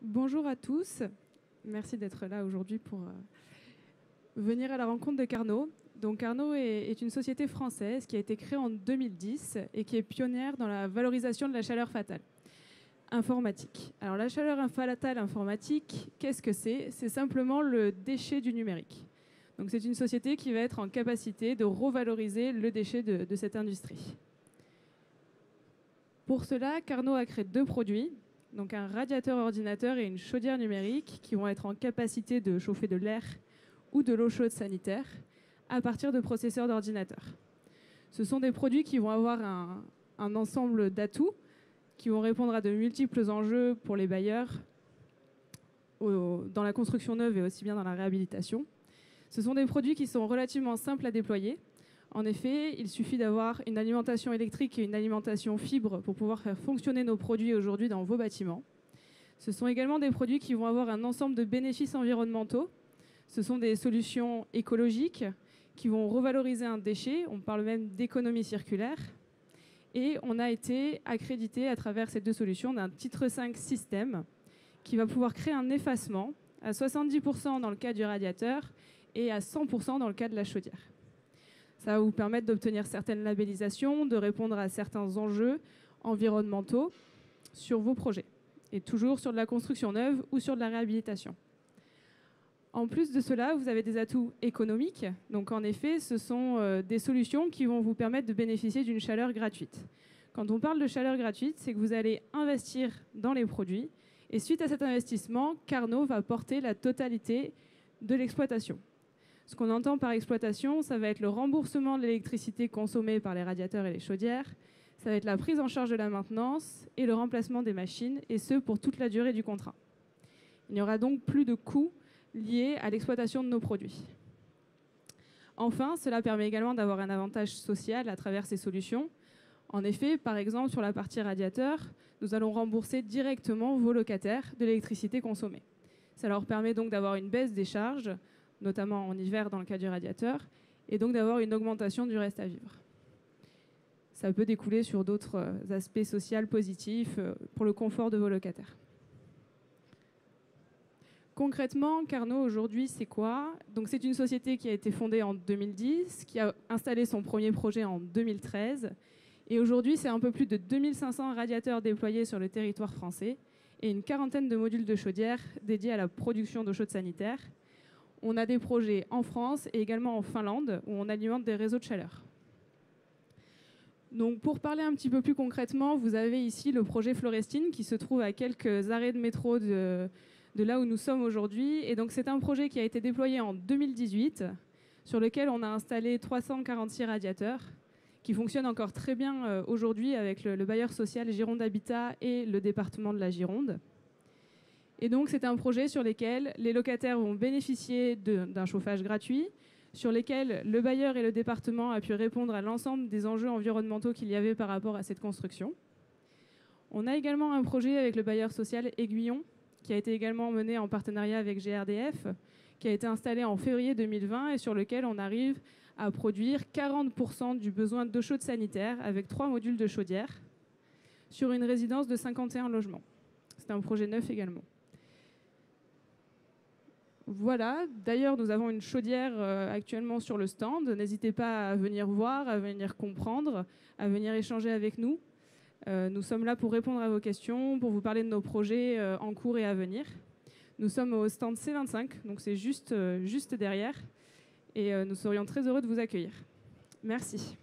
Bonjour à tous. Merci d'être là aujourd'hui pour venir à la rencontre de Carnot. Donc Carnot est une société française qui a été créée en 2010 et qui est pionnière dans la valorisation de la chaleur fatale informatique. Alors la chaleur fatale informatique, qu'est-ce que c'est? C'est simplement le déchet du numérique. Donc c'est une société qui va être en capacité de revaloriser le déchet de cette industrie. Pour cela, Carnot a créé deux produits, donc un radiateur ordinateur et une chaudière numérique qui vont être en capacité de chauffer de l'air ou de l'eau chaude sanitaire à partir de processeurs d'ordinateur. Ce sont des produits qui vont avoir un ensemble d'atouts qui vont répondre à de multiples enjeux pour les bailleurs dans la construction neuve et aussi bien dans la réhabilitation. Ce sont des produits qui sont relativement simples à déployer. En effet, il suffit d'avoir une alimentation électrique et une alimentation fibre pour pouvoir faire fonctionner nos produits aujourd'hui dans vos bâtiments. Ce sont également des produits qui vont avoir un ensemble de bénéfices environnementaux. Ce sont des solutions écologiques qui vont revaloriser un déchet. On parle même d'économie circulaire. Et on a été accrédité à travers ces deux solutions d'un titre 5 système qui va pouvoir créer un effacement à 70% dans le cas du radiateur et à 100% dans le cas de la chaudière. Ça va vous permettre d'obtenir certaines labellisations, de répondre à certains enjeux environnementaux sur vos projets, et toujours sur de la construction neuve ou sur de la réhabilitation. En plus de cela, vous avez des atouts économiques. Donc en effet, ce sont des solutions qui vont vous permettre de bénéficier d'une chaleur gratuite. Quand on parle de chaleur gratuite, c'est que vous allez investir dans les produits, et suite à cet investissement, Carnot va porter la totalité de l'exploitation. Ce qu'on entend par exploitation, ça va être le remboursement de l'électricité consommée par les radiateurs et les chaudières, ça va être la prise en charge de la maintenance et le remplacement des machines, et ce pour toute la durée du contrat. Il n'y aura donc plus de coûts liés à l'exploitation de nos produits. Enfin, cela permet également d'avoir un avantage social à travers ces solutions. En effet, par exemple, sur la partie radiateur, nous allons rembourser directement vos locataires de l'électricité consommée. Ça leur permet donc d'avoir une baisse des charges, notamment en hiver dans le cas du radiateur, et donc d'avoir une augmentation du reste à vivre. Ça peut découler sur d'autres aspects sociaux positifs pour le confort de vos locataires. Concrètement, Carnot aujourd'hui, c'est quoi? Donc c'est une société qui a été fondée en 2010, qui a installé son premier projet en 2013, et aujourd'hui, c'est un peu plus de 2500 radiateurs déployés sur le territoire français et une quarantaine de modules de chaudière dédiés à la production d'eau chaude sanitaire. On a des projets en France et également en Finlande où on alimente des réseaux de chaleur. Donc pour parler un petit peu plus concrètement, vous avez ici le projet Florestine qui se trouve à quelques arrêts de métro de là où nous sommes aujourd'hui. Et donc c'est un projet qui a été déployé en 2018 sur lequel on a installé 346 radiateurs qui fonctionnent encore très bien aujourd'hui avec le bailleur social Gironde Habitat et le département de la Gironde. Et donc, c'est un projet sur lequel les locataires vont bénéficier d'un chauffage gratuit, sur lequel le bailleur et le département a pu répondre à l'ensemble des enjeux environnementaux qu'il y avait par rapport à cette construction. On a également un projet avec le bailleur social Aiguillon, qui a été également mené en partenariat avec GRDF, qui a été installé en février 2020 et sur lequel on arrive à produire 40% du besoin d'eau chaude sanitaire avec 3 modules de chaudière sur une résidence de 51 logements. C'est un projet neuf également. Voilà, d'ailleurs nous avons une chaudière actuellement sur le stand. N'hésitez pas à venir voir, à venir comprendre, à venir échanger avec nous. Nous sommes là pour répondre à vos questions, pour vous parler de nos projets en cours et à venir. Nous sommes au stand C25, donc c'est juste derrière. Et nous serions très heureux de vous accueillir. Merci.